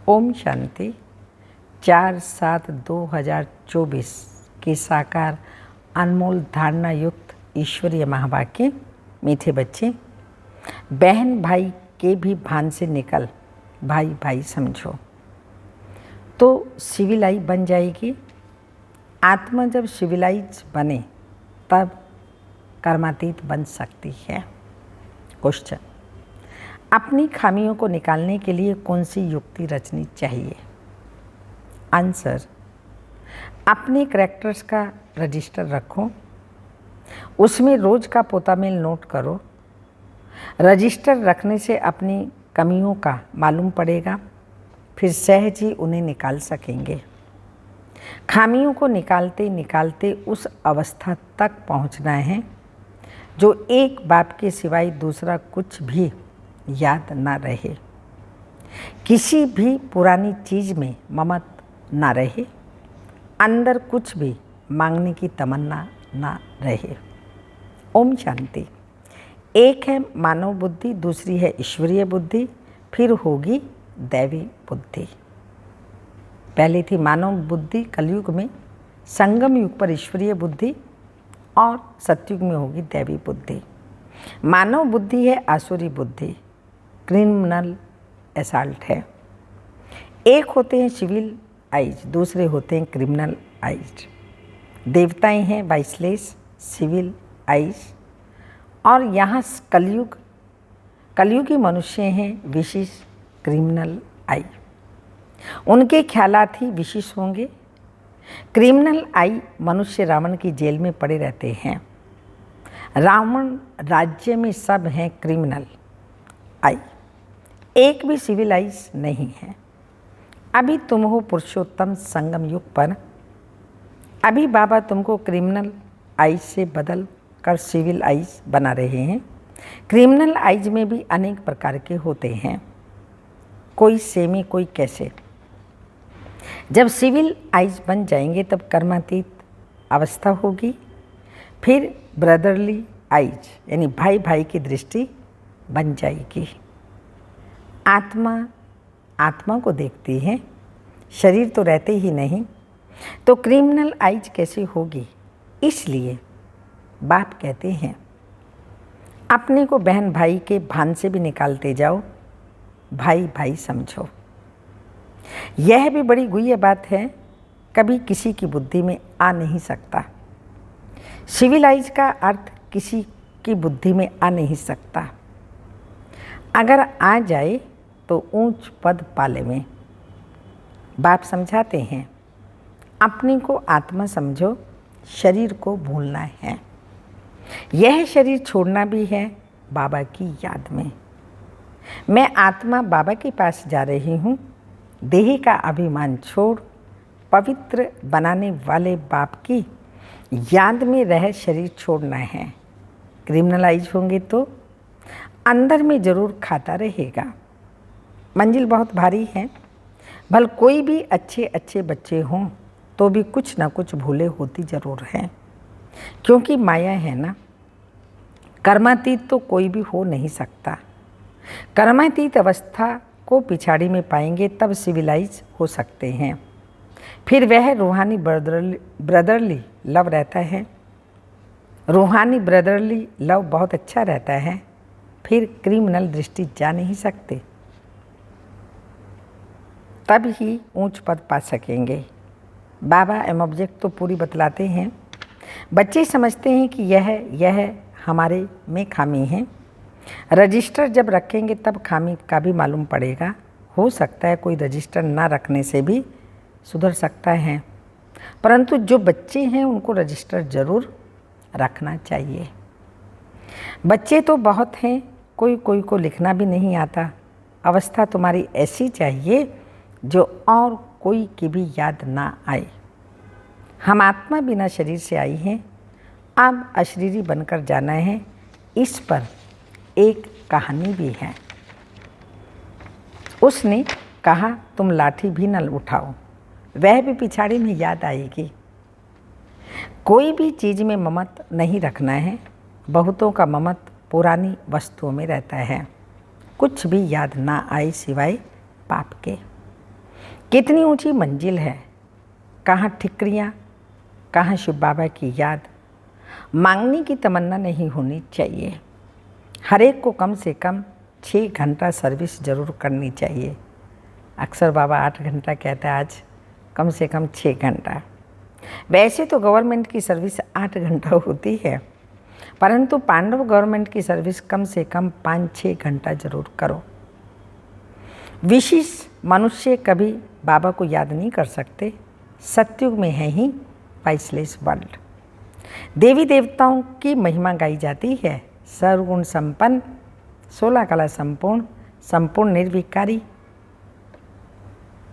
ओम शांति। 4/7/2024 के साकार अनमोल धारणा युक्त ईश्वरीय महावाक्य। मीठे बच्चे, बहन भाई के भी भान से निकल भाई भाई समझो तो सिविलाई बन जाएगी। आत्मा जब सिविलाइज बने तब कर्मातीत बन सकती है। क्वेश्चन, अपनी खामियों को निकालने के लिए कौन सी युक्ति रचनी चाहिए? आंसर, अपने करैक्टर्स का रजिस्टर रखो, उसमें रोज का पोतामेल नोट करो। रजिस्टर रखने से अपनी कमियों का मालूम पड़ेगा, फिर सहज ही उन्हें निकाल सकेंगे। खामियों को निकालते निकालते उस अवस्था तक पहुंचना है जो एक बाप के सिवाय दूसरा कुछ भी याद ना रहे, किसी भी पुरानी चीज़ में ममत ना रहे, अंदर कुछ भी मांगने की तमन्ना ना रहे। ओम शांति। एक है मानव बुद्धि, दूसरी है ईश्वरीय बुद्धि, फिर होगी दैवी बुद्धि। पहले थी मानव बुद्धि कलयुग में, संगम युग पर ईश्वरीय बुद्धि और सतयुग में होगी दैवी बुद्धि। मानव बुद्धि है आसुरी बुद्धि, क्रिमिनल असॉल्ट है। एक होते हैं सिविल आइज, दूसरे होते हैं क्रिमिनल आइज। देवताएं हैं वाइसलेस सिविल आइज, और यहाँ कलयुगी मनुष्य हैं विशेष क्रिमिनल आई। उनके ख्यालात ही विशेष होंगे। क्रिमिनल आई मनुष्य रावण की जेल में पड़े रहते हैं। रावण राज्य में सब हैं क्रिमिनल आई, एक भी सिविलाइज नहीं है। अभी तुम हो पुरुषोत्तम संगम युग पर। अभी बाबा तुमको क्रिमिनल आइज से बदल कर सिविल आइज बना रहे हैं। क्रिमिनल आइज में भी अनेक प्रकार के होते हैं, कोई सेमी कोई कैसे। जब सिविल आइज बन जाएंगे तब कर्मातीत अवस्था होगी, फिर ब्रदरली आइज यानी भाई भाई की दृष्टि बन जाएगी। आत्मा को देखती है, शरीर तो रहते ही नहीं, तो क्रिमिनल आइज कैसे होगी? इसलिए बाप कहते हैं अपने को बहन भाई के भान से भी निकालते जाओ, भाई भाई समझो। यह भी बड़ी गुह्य बात है, कभी किसी की बुद्धि में आ नहीं सकता। सिविलाइज का अर्थ किसी की बुद्धि में आ नहीं सकता, अगर आ जाए तो ऊंच पद पाले में। बाप समझाते हैं अपने को आत्मा समझो, शरीर को भूलना है। यह शरीर छोड़ना भी है बाबा की याद में। मैं आत्मा बाबा के पास जा रही हूँ, देह का अभिमान छोड़ पवित्र बनाने वाले बाप की याद में रह शरीर छोड़ना है। क्रिमिनलाइज होंगे तो अंदर में जरूर खाता रहेगा। मंजिल बहुत भारी है, भल कोई भी अच्छे बच्चे हों तो भी कुछ ना कुछ भूले होती जरूर हैं, क्योंकि माया है ना। कर्मातीत तो कोई भी हो नहीं सकता। कर्मातीत अवस्था को पिछाड़ी में पाएंगे तब सिविलाइज हो सकते हैं। फिर वह रूहानी ब्रदरली लव रहता है। रूहानी ब्रदरली लव बहुत अच्छा रहता है, फिर क्रिमिनल दृष्टि जा नहीं सकते, तब ही ऊंच पद पा सकेंगे। बाबा एम ऑब्जेक्ट तो पूरी बतलाते हैं। बच्चे समझते हैं कि यह हमारे में खामी है। रजिस्टर जब रखेंगे तब खामी का भी मालूम पड़ेगा। हो सकता है कोई रजिस्टर ना रखने से भी सुधर सकता है, परंतु जो बच्चे हैं उनको रजिस्टर जरूर रखना चाहिए। बच्चे तो बहुत हैं, कोई को लिखना भी नहीं आता। अवस्था तुम्हारी ऐसी चाहिए जो और कोई की भी याद ना आए। हम आत्मा बिना शरीर से आई हैं, अब अशरीरी बनकर जाना है। इस पर एक कहानी भी है। उसने कहा तुम लाठी भी न उठाओ, वह भी पिछाड़ी में याद आएगी। कोई भी चीज़ में ममत नहीं रखना है। बहुतों का ममत पुरानी वस्तुओं में रहता है, कुछ भी याद ना आए सिवाय पाप के। कितनी ऊंची मंजिल है, कहाँ ठिकरियाँ, कहाँ शिव बाबा की याद। मांगने की तमन्ना नहीं होनी चाहिए। हर एक को कम से कम 6 घंटा सर्विस ज़रूर करनी चाहिए। अक्सर बाबा 8 घंटा कहता है, आज कम से कम 6 घंटा। वैसे तो गवर्नमेंट की सर्विस 8 घंटा होती है, परंतु पांडव गवर्नमेंट की सर्विस कम से कम 5-6 घंटा जरूर करो। विशेष मनुष्य कभी बाबा को याद नहीं कर सकते। सतयुग में है ही प्राइसलेस वर्ल्ड। देवी देवताओं की महिमा गाई जाती है। सर्वगुण संपन्न, 16 कला संपूर्ण, संपूर्ण निर्विकारी,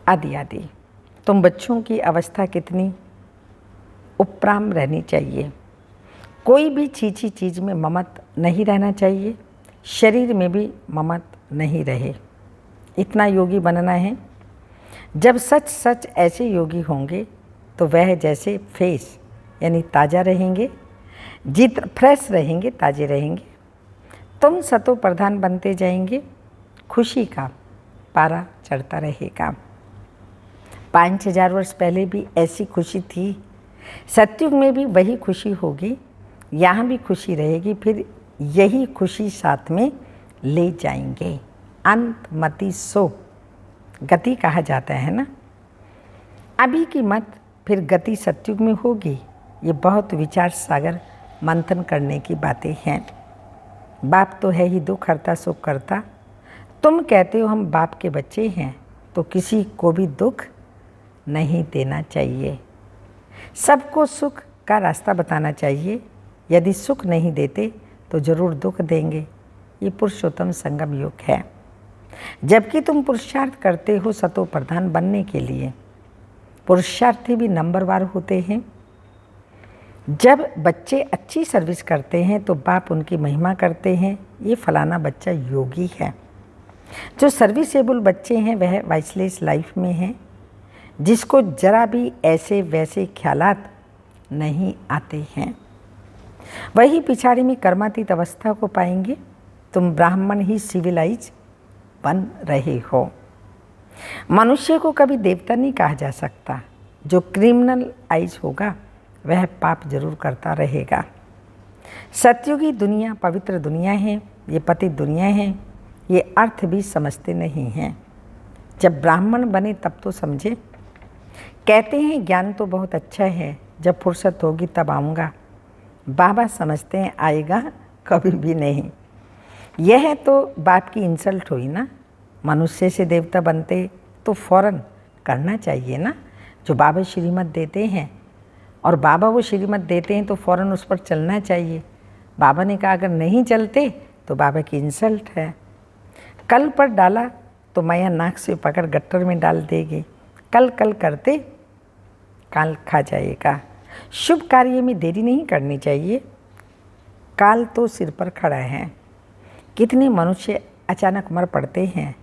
आदि आदि। तुम बच्चों की अवस्था कितनी उपराम रहनी चाहिए। कोई भी छीछी चीज़ में ममत नहीं रहना चाहिए। शरीर में भी ममत नहीं रहे। इतना योगी बनना है। जब सच सच ऐसे योगी होंगे तो वह जैसे फेस यानी ताज़ा रहेंगे, जित फ्रेश रहेंगे, ताज़े रहेंगे। तुम सतो प्रधान बनते जाएंगे। खुशी का पारा चढ़ता रहेगा। 5000 वर्ष पहले भी ऐसी खुशी थी। सतयुग में भी वही खुशी होगी। यहाँ भी खुशी रहेगी। फिर यही खुशी साथ में ले जाएंगे। अंत मति सो गति कहा जाता है ना। अभी की मत फिर गति सतयुग में होगी। ये बहुत विचार सागर मंथन करने की बातें हैं। बाप तो है ही दुख हरता सुख करता। तुम कहते हो हम बाप के बच्चे हैं, तो किसी को भी दुख नहीं देना चाहिए। सबको सुख का रास्ता बताना चाहिए। यदि सुख नहीं देते तो जरूर दुख देंगे। ये पुरुषोत्तम संगम युग है। जबकि तुम पुरुषार्थ करते हो सतो प्रधान बनने के लिए। पुरुषार्थी भी नंबरवार होते हैं। जब बच्चे अच्छी सर्विस करते हैं तो बाप उनकी महिमा करते हैं। ये फलाना बच्चा योगी है। जो सर्विसेबल बच्चे हैं वह वाइसलेस लाइफ में हैं, जिसको जरा भी ऐसे वैसे ख्यालात नहीं आते हैं। वही पिछाड़ी में कर्मातीत अवस्था को पाएंगे। तुम ब्राह्मण ही सिविलाइज बन रहे हो। मनुष्य को कभी देवता नहीं कहा जा सकता। जो क्रिमिनल आइज होगा वह पाप जरूर करता रहेगा। सतयुगी दुनिया पवित्र दुनिया है। ये पतित दुनिया है। ये अर्थ भी समझते नहीं हैं। जब ब्राह्मण बने तब तो समझे। कहते हैं ज्ञान तो बहुत अच्छा है, जब फुर्सत होगी तब आऊँगा। बाबा समझते हैं आएगा कभी भी नहीं। यह तो बाप की इंसल्ट हुई ना। मनुष्य से देवता बनते तो फौरन करना चाहिए ना जो बाबा श्रीमत देते हैं। और बाबा वो श्रीमत देते हैं तो फौरन उस पर चलना चाहिए। बाबा ने कहा अगर नहीं चलते तो बाबा की इंसल्ट है। कल पर डाला तो मैया नाक से पकड़ गट्टर में डाल देगी। कल कल करते काल खा जाएगा। शुभ कार्य में देरी नहीं करनी चाहिए। काल तो सिर पर खड़ा है। कितने मनुष्य अचानक मर पड़ते हैं।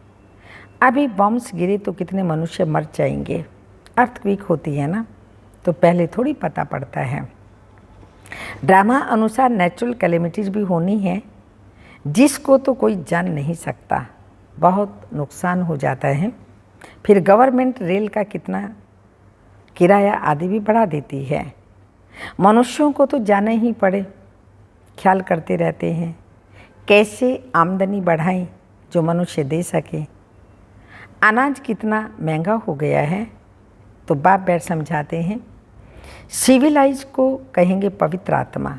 अभी बॉम्ब्स गिरे तो कितने मनुष्य मर जाएंगे। अर्थक्वेक होती है ना, तो पहले थोड़ी पता पड़ता है। ड्रामा अनुसार नेचुरल कैलेमिटीज भी होनी है, जिसको तो कोई जान नहीं सकता। बहुत नुकसान हो जाता है। फिर गवर्नमेंट रेल का कितना किराया आदि भी बढ़ा देती है। मनुष्यों को तो जाना ही पड़े। ख्याल करते रहते हैं कैसे आमदनी बढ़ाएं जो मनुष्य दे सके। अनाज कितना महंगा हो गया है, तो बाप बैठ समझाते हैं। सिविलाइज को कहेंगे पवित्र आत्मा।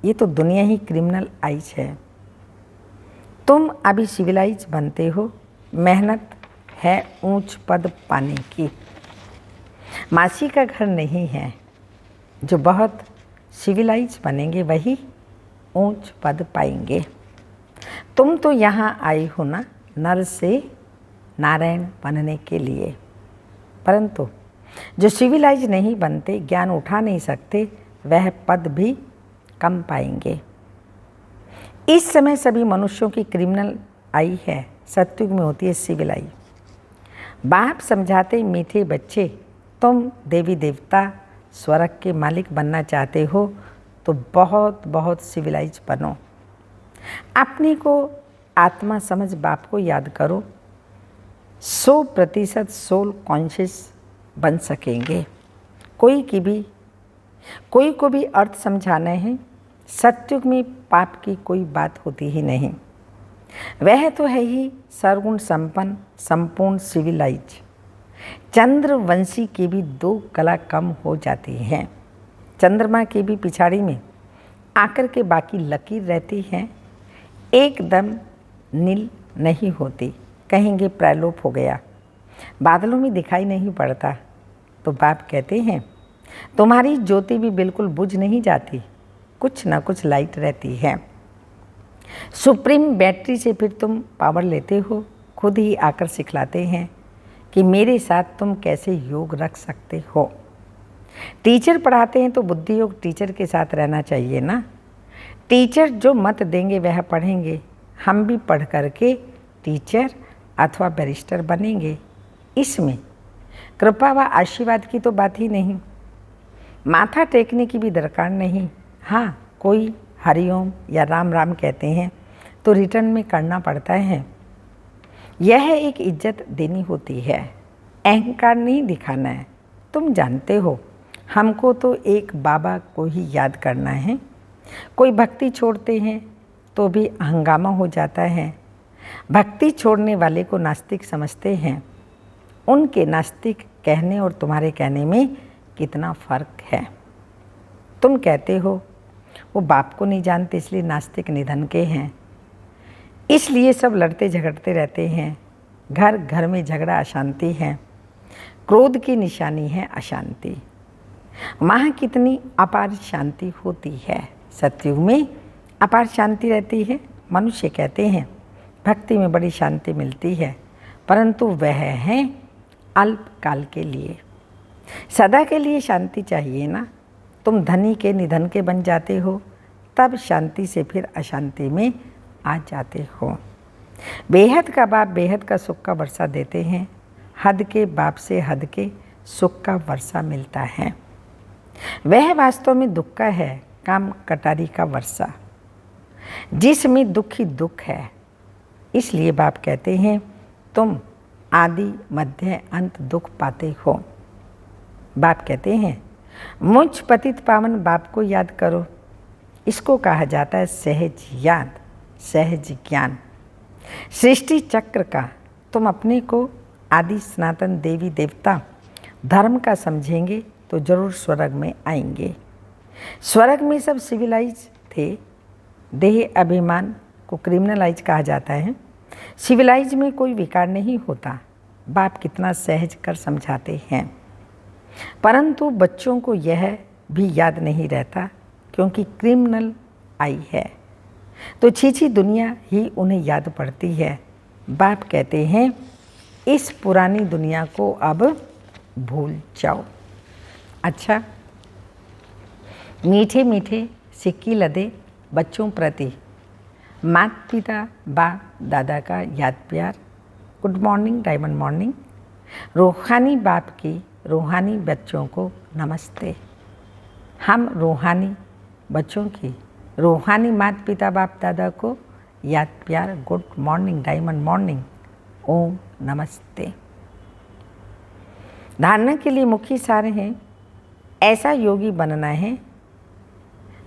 ये तो दुनिया ही क्रिमिनल आइज है। तुम अभी सिविलाइज बनते हो। मेहनत है ऊंच पद पाने की। मासी का घर नहीं है। जो बहुत सिविलाइज बनेंगे वही ऊंच पद पाएंगे। तुम तो यहाँ आए हो ना नर से नारायण बनने के लिए, परंतु जो सिविलाइज नहीं बनते, ज्ञान उठा नहीं सकते, वह पद भी कम पाएंगे। इस समय सभी मनुष्यों की क्रिमिनल आई है। सतयुग में होती है सिविलाइज। बाप समझाते मीठे बच्चे, तुम देवी देवता स्वर्ग के मालिक बनना चाहते हो तो बहुत बहुत सिविलाइज बनो। अपने को आत्मा समझ बाप को याद करो। 100% सोल कॉन्शियस बन सकेंगे। कोई को भी अर्थ समझाना है, सत्युग में पाप की कोई बात होती ही नहीं। वह तो है ही सर्वगुण संपन्न, संपूर्ण सिविलाइज। चंद्रवंशी की भी 2 कला कम हो जाती हैं। चंद्रमा की भी पिछाड़ी में आकर के बाकी लकीर रहती है, एकदम नील नहीं होती। कहेंगे प्रलोप हो गया, बादलों में दिखाई नहीं पड़ता। तो बाप कहते हैं तुम्हारी ज्योति भी बिल्कुल बुझ नहीं जाती, कुछ ना कुछ लाइट रहती है। सुप्रीम बैटरी से फिर तुम पावर लेते हो, खुद ही आकर सिखलाते हैं कि मेरे साथ तुम कैसे योग रख सकते हो। टीचर पढ़ाते हैं तो बुद्धि योग टीचर के साथ रहना चाहिए ना। टीचर जो मत देंगे वह पढ़ेंगे, हम भी पढ़ करके टीचर अथवा बैरिस्टर बनेंगे। इसमें कृपा व आशीर्वाद की तो बात ही नहीं, माथा टेकने की भी दरकार नहीं। हाँ, कोई हरिओम या राम राम कहते हैं तो रिटर्न में करना पड़ता है। यह एक इज्जत देनी होती है, अहंकार नहीं दिखाना है। तुम जानते हो हमको तो एक बाबा को ही याद करना है। कोई भक्ति छोड़ते हैं तो भी हंगामा हो जाता है। भक्ति छोड़ने वाले को नास्तिक समझते हैं। उनके नास्तिक कहने और तुम्हारे कहने में कितना फ़र्क है। तुम कहते हो वो बाप को नहीं जानते इसलिए नास्तिक निधन के हैं, इसलिए सब लड़ते झगड़ते रहते हैं। घर घर में झगड़ा अशांति है, क्रोध की निशानी है अशांति। वहाँ कितनी अपार शांति होती है। सतयुग में अपार शांति रहती है। मनुष्य कहते हैं भक्ति में बड़ी शांति मिलती है, परंतु वह है अल्पकाल के लिए। सदा के लिए शांति चाहिए ना। तुम धनी के निधन के बन जाते हो, तब शांति से फिर अशांति में आ जाते हो। बेहद का बाप बेहद का सुख का वर्षा देते हैं। हद के बाप से हद के सुख का वर्षा मिलता है। वह वास्तव में दुख का है, काम कटारी का वर्षा, जिसमें दुख ही दुख है। इसलिए बाप कहते हैं तुम आदि मध्य अंत दुख पाते हो। बाप कहते हैं मुझ पतित पावन बाप को याद करो। इसको कहा जाता है सहज याद, सहज ज्ञान। सृष्टि चक्र का तुम अपने को आदि सनातन देवी देवता धर्म का समझेंगे तो जरूर स्वर्ग में आएंगे। स्वर्ग में सब सिविलाइज थे। देह अभिमान को क्रिमिनलाइज कहा जाता है। सिविलाइज में कोई विकार नहीं होता। बाप कितना सहज कर समझाते हैं, परंतु बच्चों को यह भी याद नहीं रहता क्योंकि क्रिमिनल आई है तो छीछी दुनिया ही उन्हें याद पड़ती है। बाप कहते हैं इस पुरानी दुनिया को अब भूल जाओ। अच्छा, मीठे मीठे सिक्की लदे बच्चों प्रति माता पिता बाप दादा का याद प्यार। Good morning, diamond morning. रूहानी बाप की रूहानी बच्चों को नमस्ते। हम रूहानी बच्चों की रूहानी माता पिता बाप दादा को याद प्यार। Good morning, diamond morning. ओम नमस्ते। धारणा के लिए मुख्य सार हैं, ऐसा योगी बनना है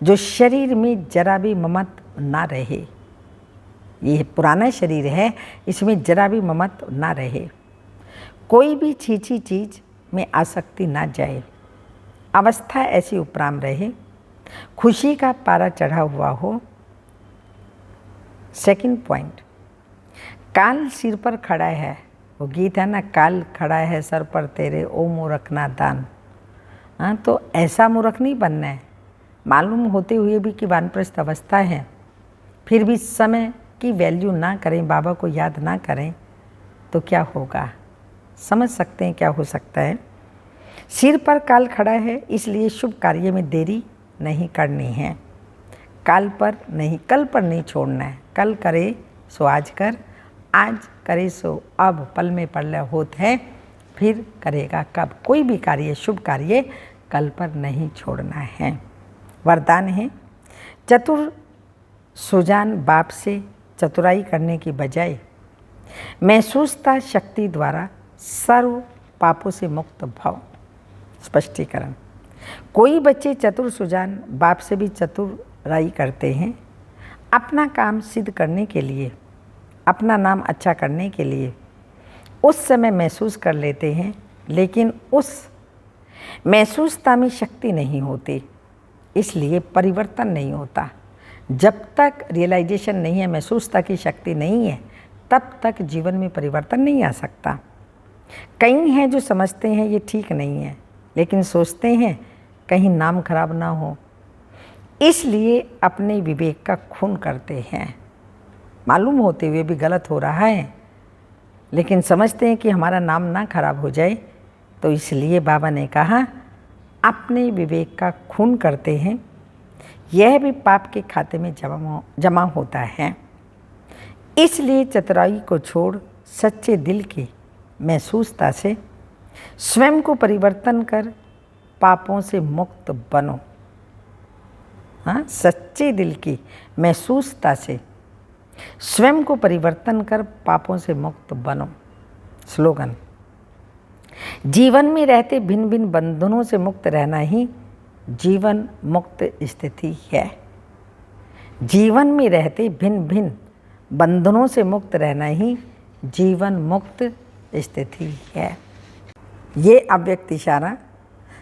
जो शरीर में जरा भी ममत ना रहे। ये पुराना शरीर है, इसमें जरा भी ममत ना रहे। कोई भी छीछी चीज में आसक्ति ना जाए। अवस्था ऐसी उपराम रहे, खुशी का पारा चढ़ा हुआ हो। सेकंड पॉइंट, काल सिर पर खड़ा है। वो गीत है ना, काल खड़ा है सर पर तेरे, ओ मूर्खना दान। हाँ, तो ऐसा मूर्ख नहीं बनना है। मालूम होते हुए भी कि वानप्रस्थ अवस्था है, फिर भी समय की वैल्यू ना करें, बाबा को याद ना करें तो क्या होगा। समझ सकते हैं क्या हो सकता है। सिर पर काल खड़ा है, इसलिए शुभ कार्य में देरी नहीं करनी है। काल पर नहीं, कल पर नहीं छोड़ना है। कल करे सो आज कर, आज करे सो अब, पल में पल होत है, फिर करेगा कब। कोई भी कार्य, शुभ कार्य कल पर नहीं छोड़ना है। वरदान है, चतुर सुजान बाप से चतुराई करने की बजाय महसूसता शक्ति द्वारा सर्व पापों से मुक्त भव। स्पष्टीकरण। कोई बच्चे चतुर सुजान बाप से भी चतुराई करते हैं। अपना काम सिद्ध करने के लिए, अपना नाम अच्छा करने के लिए उस समय महसूस कर लेते हैं, लेकिन उस महसूसता में शक्ति नहीं होती, इसलिए परिवर्तन नहीं होता। जब तक रियलाइजेशन नहीं है, महसूसता की शक्ति नहीं है, तब तक जीवन में परिवर्तन नहीं आ सकता। कई हैं जो समझते हैं ये ठीक नहीं है, लेकिन सोचते हैं कहीं नाम खराब ना हो, इसलिए अपने विवेक का खून करते हैं। मालूम होते हुए भी गलत हो रहा है, लेकिन समझते हैं कि हमारा नाम ना खराब हो जाए, तो इसलिए बाबा ने कहा अपने विवेक का खून करते हैं। यह भी पाप के खाते में जमा होता है। इसलिए चतुराई को छोड़ सच्चे दिल की महसूसता से स्वयं को परिवर्तन कर पापों से मुक्त बनो। हाँ, सच्चे दिल की महसूसता से स्वयं को परिवर्तन कर पापों से मुक्त बनो। स्लोगन। जीवन में रहते भिन्न भिन्न बंधनों से मुक्त रहना ही जीवन मुक्त स्थिति है। जीवन में रहते भिन्न भिन्न बंधनों से मुक्त रहना ही जीवन मुक्त स्थिति है। ये अव्यक्त इशारा।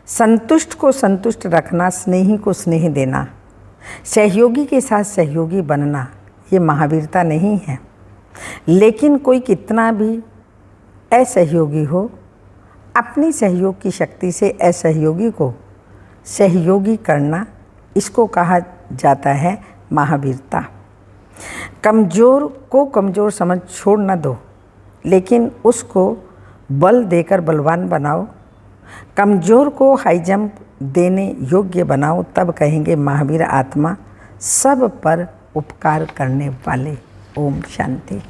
संतुष्ट को संतुष्ट रखना, स्नेही को स्नेह देना, सहयोगी के साथ सहयोगी बनना, ये महावीरता नहीं है। लेकिन कोई कितना भी असहयोगी हो, अपनी सहयोग की शक्ति से असहयोगी को सहयोगी करना, इसको कहा जाता है महावीरता। कमज़ोर को कमज़ोर समझ छोड़ न दो, लेकिन उसको बल देकर बलवान बनाओ। कमज़ोर को हाई जंप देने योग्य बनाओ, तब कहेंगे महावीर आत्मा सब पर उपकार करने वाले। ओम शांति।